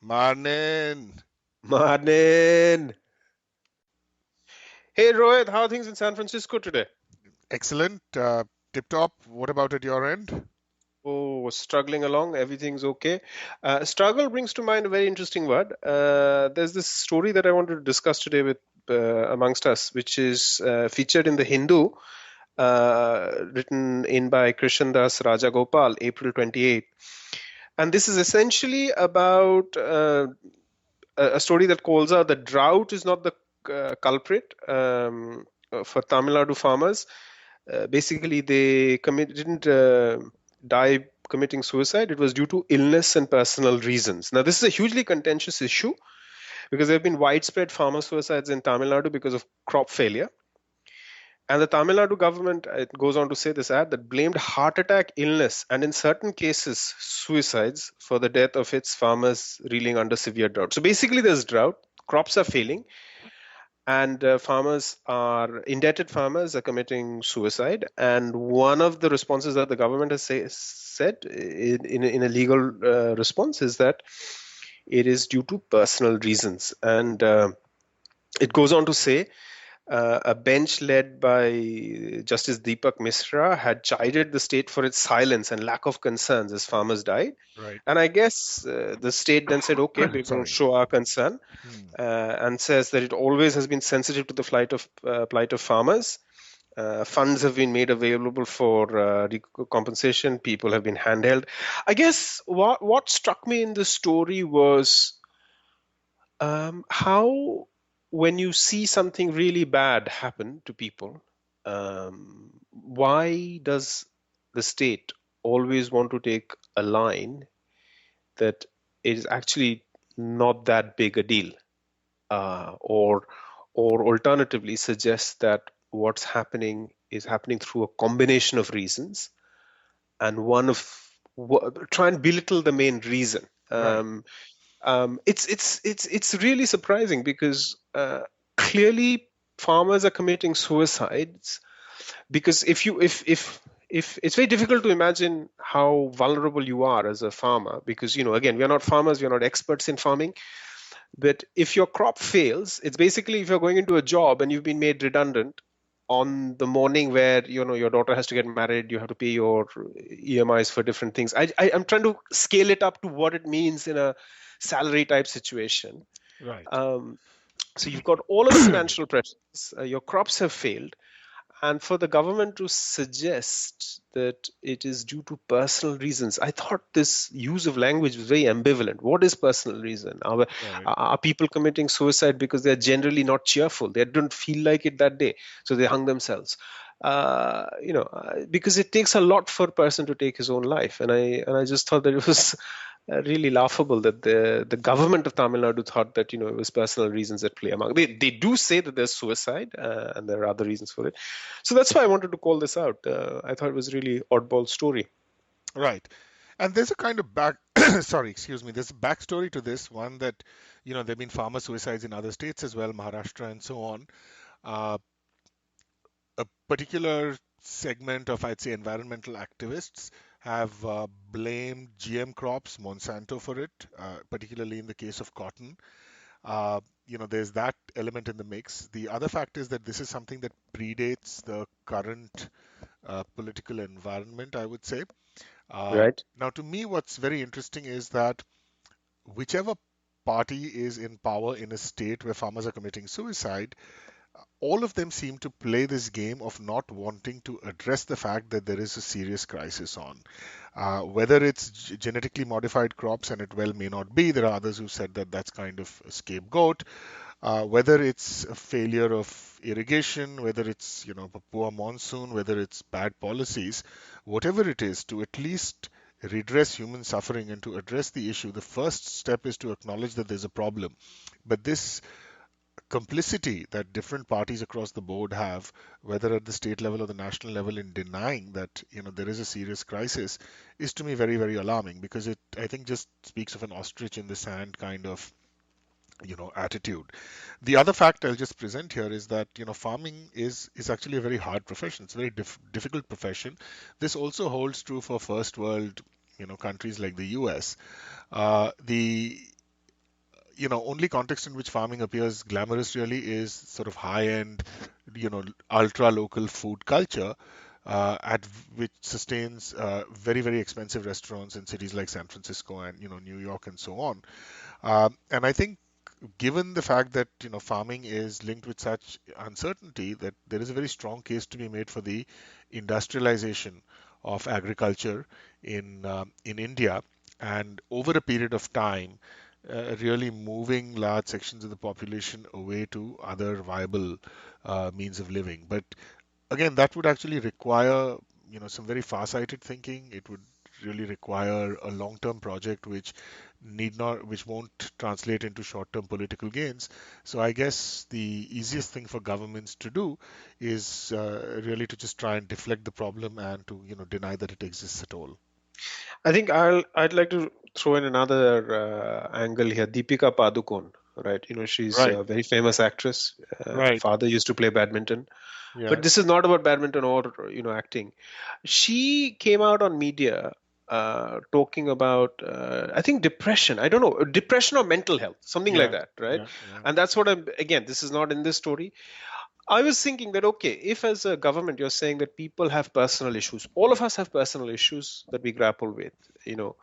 Morning. Morning. Hey Rohit, how are things in San Francisco today? Excellent. Tip top. What about at your end? Oh, struggling along. Everything's okay. Struggle brings to mind a very interesting word. There's this story that I wanted to discuss today with amongst us, which is featured in the Hindu, written in by Krishan Das Rajagopal, April 28th. And this is essentially about a story that calls out that drought is not the culprit for Tamil Nadu farmers. Basically, they didn't die committing suicide. It was due to illness and personal reasons. Now, this is a hugely contentious issue because there have been widespread farmer suicides in Tamil Nadu because of crop failure. And the Tamil Nadu government, it goes on to say this ad, that blamed heart attack, illness, and in certain cases, suicides for the death of its farmers reeling under severe drought. So basically, there's drought, crops are failing, and indebted farmers are committing suicide. And one of the responses that the government has said in a legal response is that it is due to personal reasons. And it goes on to say a bench led by Justice Deepak Misra had chided the state for its silence and lack of concerns as farmers died. Right. And I guess the state then said, okay, we're going to Sorry. show our concern, Hmm. and says that it always has been sensitive to the plight of farmers. Funds have been made available for compensation. People have been handheld. I guess what struck me in the story was how, when you see something really bad happen to people, why does the state always want to take a line that is actually not that big a deal, or alternatively suggests that what's happening is happening through a combination of reasons, and try and belittle the main reason. Right. It's really surprising because clearly farmers are committing suicides because if it's very difficult to imagine how vulnerable you are as a farmer, because again, we are not farmers, we are not experts in farming. But if your crop fails, it's basically, if you're going into a job and you've been made redundant on the morning where your daughter has to get married, you have to pay your EMIs for different things. I'm trying to scale it up to what it means in a salary type situation. Right. um, so you've got all of the financial pressures, your crops have failed, and for the government to suggest that it is due to personal reasons, I thought this use of language was very ambivalent. What is personal reason? Right. Are people committing suicide because they're generally not cheerful? They don't feel like it that day, so they hung themselves. Because it takes a lot for a person to take his own life, and I just thought that it was really laughable that the government of Tamil Nadu thought that it was personal reasons at play among. They do say that there's suicide, and there are other reasons for it. So that's why I wanted to call this out. I thought it was a really oddball story. Right. And there's a kind of sorry, excuse me. There's a backstory to this one that, there've been farmer suicides in other states as well, Maharashtra and so on. Uh, a particular segment of, I'd say, environmental activists have blamed GM crops, Monsanto, for it, particularly in the case of cotton. There's that element in the mix. The other fact is that this is something that predates the current political environment, I would say. Right. Now, to me, what's very interesting is that whichever party is in power in a state where farmers are committing suicide, all of them seem to play this game of not wanting to address the fact that there is a serious crisis on. Whether it's genetically modified crops, and it well may not be, there are others who said that that's kind of a scapegoat. Whether it's a failure of irrigation, whether it's a poor monsoon, whether it's bad policies, whatever it is, to at least redress human suffering and to address the issue, the first step is to acknowledge that there's a problem. But this complicity that different parties across the board have, whether at the state level or the national level, in denying that there is a serious crisis, is to me very, very alarming, because it, I think, just speaks of an ostrich in the sand kind of attitude. The other fact I'll just present here is that farming is actually a very hard profession. It's a very difficult profession. This also holds true for first world countries like the US. The only context in which farming appears glamorous really is sort of high-end, ultra-local food culture, at which sustains very, very expensive restaurants in cities like San Francisco and New York and so on. And I think, given the fact that farming is linked with such uncertainty, that there is a very strong case to be made for the industrialization of agriculture in India, and over a period of time, really moving large sections of the population away to other viable means of living. But again, that would actually require, some very far-sighted thinking. It would really require a long-term project which won't translate into short-term political gains. So I guess the easiest thing for governments to do is really to just try and deflect the problem and to, deny that it exists at all. I think I'd like to throw in another angle here. Deepika Padukone, right? She's Right, a very famous actress. right. Father used to play badminton, Yeah, but this is not about badminton or acting. She came out on media talking about I think depression. I don't know, depression or mental health, something like yeah, that, right? yeah, yeah. And that's what I'm again. This is not in this story. I was thinking that, okay, if as a government you're saying that people have personal issues, all of us have personal issues that we grapple with, you know,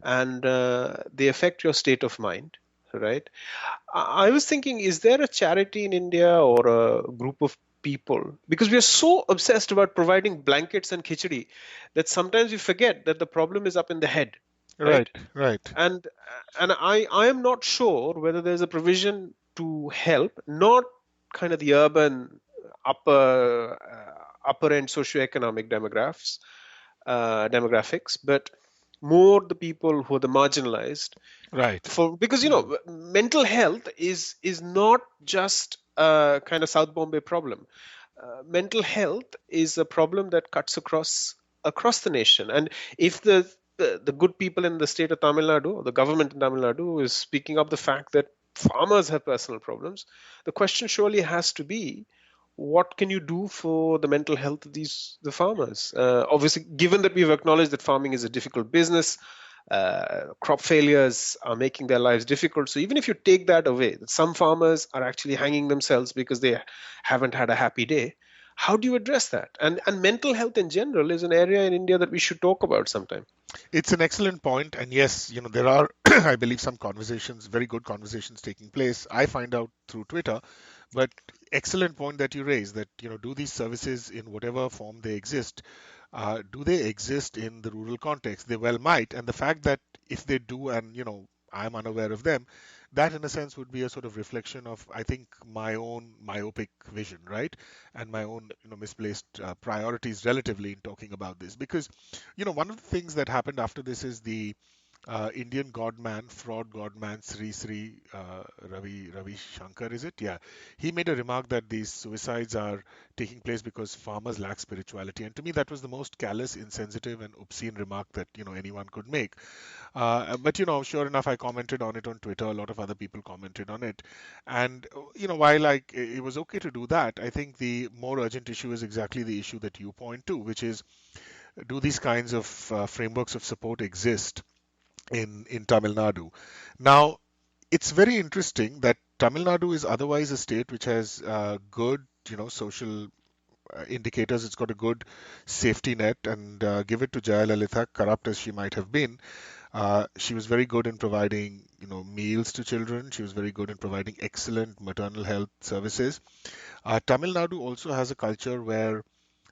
and they affect your state of mind, right? I was thinking, is there a charity in India or a group of people? Because we are so obsessed about providing blankets and khichdi that sometimes we forget that the problem is up in the head, right? Right, right, And I am not sure whether there's a provision to help, not kind of the urban upper end socioeconomic demographics, but more the people who are the marginalized. right. For because Mm. mental health is not just a kind of South Bombay problem. Mental health is a problem that cuts across the nation. And if the good people in the state of Tamil Nadu, or the government in Tamil Nadu, is speaking up the fact that farmers have personal problems, the question surely has to be, what can you do for the mental health of the farmers? Obviously, given that we've acknowledged that farming is a difficult business, crop failures are making their lives difficult. So even if you take that away, that some farmers are actually hanging themselves because they haven't had a happy day, how do you address that? And mental health in general is an area in India that we should talk about sometime. It's an excellent point, and yes, there are, I believe, some conversations, very good conversations taking place. I find out through Twitter, but excellent point that you raise that, do these services in whatever form they exist, do they exist in the rural context? They well might, and the fact that if they do, and I'm unaware of them, that in a sense would be a sort of reflection of, I think, my own myopic vision, right? And my own, misplaced priorities relatively in talking about this. Because, one of the things that happened after this is the Indian godman, fraud godman Sri Ravi Shankar, is it? Yeah, he made a remark that these suicides are taking place because farmers lack spirituality, and to me that was the most callous, insensitive, and obscene remark that anyone could make. But sure enough, I commented on it on Twitter. A lot of other people commented on it, and while it was okay to do that, I think the more urgent issue is exactly the issue that you point to, which is, do these kinds of frameworks of support exist in Tamil Nadu? Now, it's very interesting that Tamil Nadu is otherwise a state which has good, social indicators. It's got a good safety net, and give it to Jayalalitha, corrupt as she might have been. She was very good in providing, meals to children. She was very good in providing excellent maternal health services. Tamil Nadu also has a culture where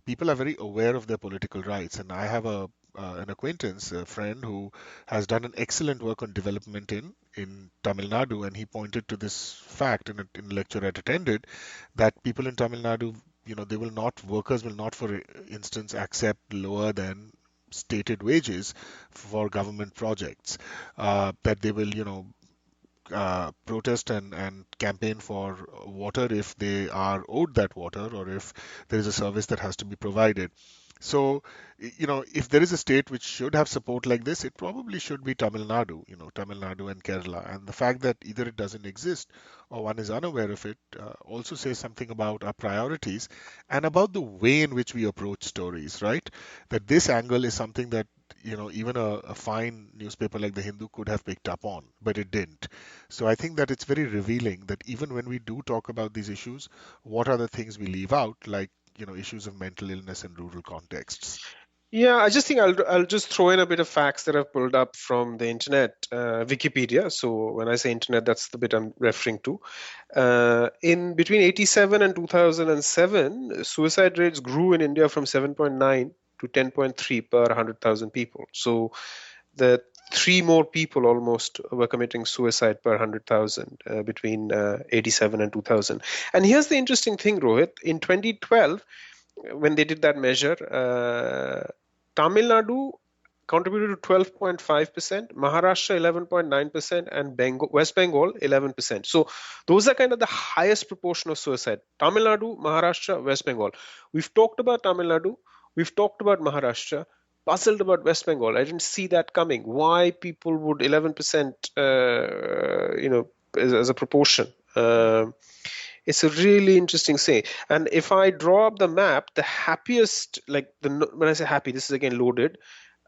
people are very aware of their political rights, and I have an acquaintance, a friend who has done an excellent work on development in Tamil Nadu, and he pointed to this fact in a lecture I attended, that people in Tamil Nadu, workers will not, for instance, accept lower than stated wages for government projects. That they will, protest and campaign for water if they are owed that water, or if there is a service that has to be provided. So, if there is a state which should have support like this, it probably should be Tamil Nadu, Tamil Nadu and Kerala. And the fact that either it doesn't exist or one is unaware of it also says something about our priorities and about the way in which we approach stories, right? That this angle is something that even a fine newspaper like the Hindu could have picked up on, but it didn't. So I think that it's very revealing that even when we do talk about these issues, what are the things we leave out, like, issues of mental illness in rural contexts. Yeah, I just think I'll just throw in a bit of facts that I've pulled up from the internet, Wikipedia. So when I say internet, that's the bit I'm referring to. In between 87 and 2007, suicide rates grew in India from 7.9 to 10.3 per 100,000 people. So the three more people almost were committing suicide per 100,000 between 87 and 2000. And here's the interesting thing, Rohit. In 2012, when they did that measure, Tamil Nadu contributed to 12.5%, Maharashtra 11.9%, and West Bengal 11%. So those are kind of the highest proportion of suicide. Tamil Nadu, Maharashtra, West Bengal. We've talked about Tamil Nadu, we've talked about Maharashtra, puzzled about West Bengal. I didn't see that coming. Why people would 11%, as a proportion. It's a really interesting thing. And if I draw up the map, the happiest, when I say happy, this is again loaded,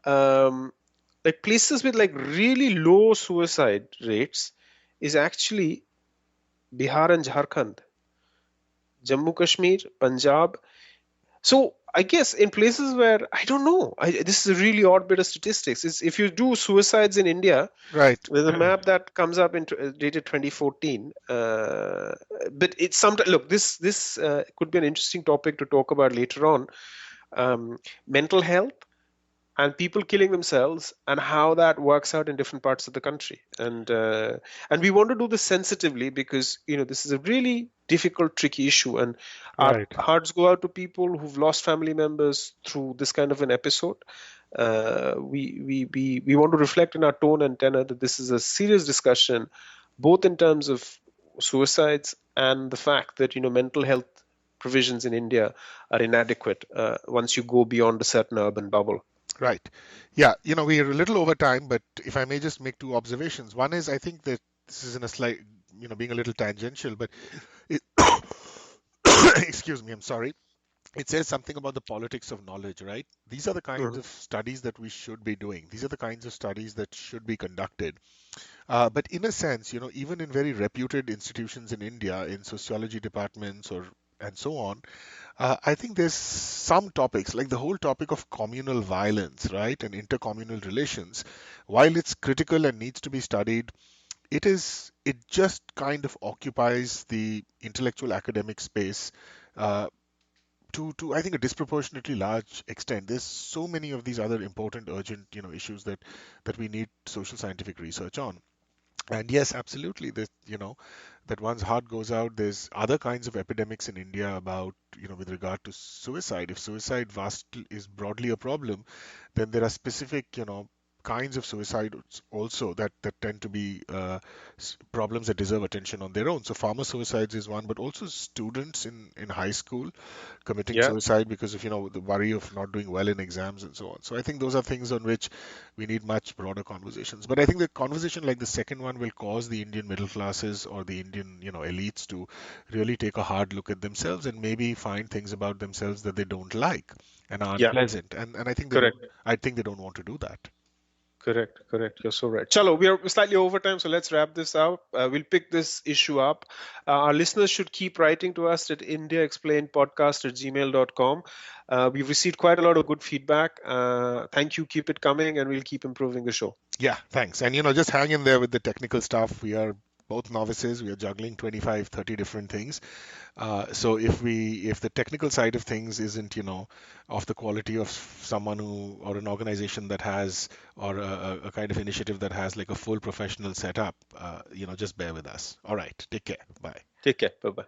like places with like really low suicide rates is actually Bihar and Jharkhand, Jammu Kashmir, Punjab. So I guess in places where I don't know, this is a really odd bit of statistics. Is if you do suicides in India, Right. there's a map that comes up in dated 2014. But it's sometimes look, this could be an interesting topic to talk about later on. Mental health and people killing themselves and how that works out in different parts of the country. And we want to do this sensitively because this is a really difficult, tricky issue, and our Right. hearts go out to people who've lost family members through this kind of an episode. We want to reflect in our tone and tenor that this is a serious discussion, both in terms of suicides and the fact that mental health provisions in India are inadequate once you go beyond a certain urban bubble. Right. Yeah, we are a little over time, but if I may just make two observations. One is I think that this is in a slight, being a little tangential, but it, excuse me, I'm sorry. It says something about the politics of knowledge, right? These are the kinds of studies that we should be doing. These are the kinds of studies that should be conducted. But in a sense, even in very reputed institutions in India, in sociology departments or and so on, I think there's some topics, like the whole topic of communal violence, right, and intercommunal relations. While it's critical and needs to be studied, it just kind of occupies the intellectual academic space uh, to I think a disproportionately large extent. There's so many of these other important, urgent, issues that we need social scientific research on. And yes, absolutely, that one's heart goes out. There's other kinds of epidemics in India about, with regard to suicide. If suicide is broadly a problem, then there are specific, kinds of suicide also that tend to be problems that deserve attention on their own. So farmer suicides is one, but also students in high school committing Yeah. suicide because of, the worry of not doing well in exams and so on. So I think those are things on which we need much broader conversations. But I think the conversation like the second one will cause the Indian middle classes or the Indian, elites to really take a hard look at themselves and maybe find things about themselves that they don't like and are Yeah. unpleasant. And I think Correct. they don't want to do that. Correct. You're so right. Chalo, we are slightly over time, so let's wrap this up. We'll pick this issue up. Our listeners should keep writing to us at indiaexplainedpodcast@gmail.com. We've received quite a lot of good feedback. Thank you. Keep it coming, and we'll keep improving the show. Yeah, thanks. And just hang in there with the technical stuff. We are both novices. We are juggling 25, 30 different things. So if the technical side of things isn't, of the quality of someone or an organization that has, or a kind of initiative that has like a full professional setup, just bear with us. All right. Take care. Bye. Take care. Bye bye.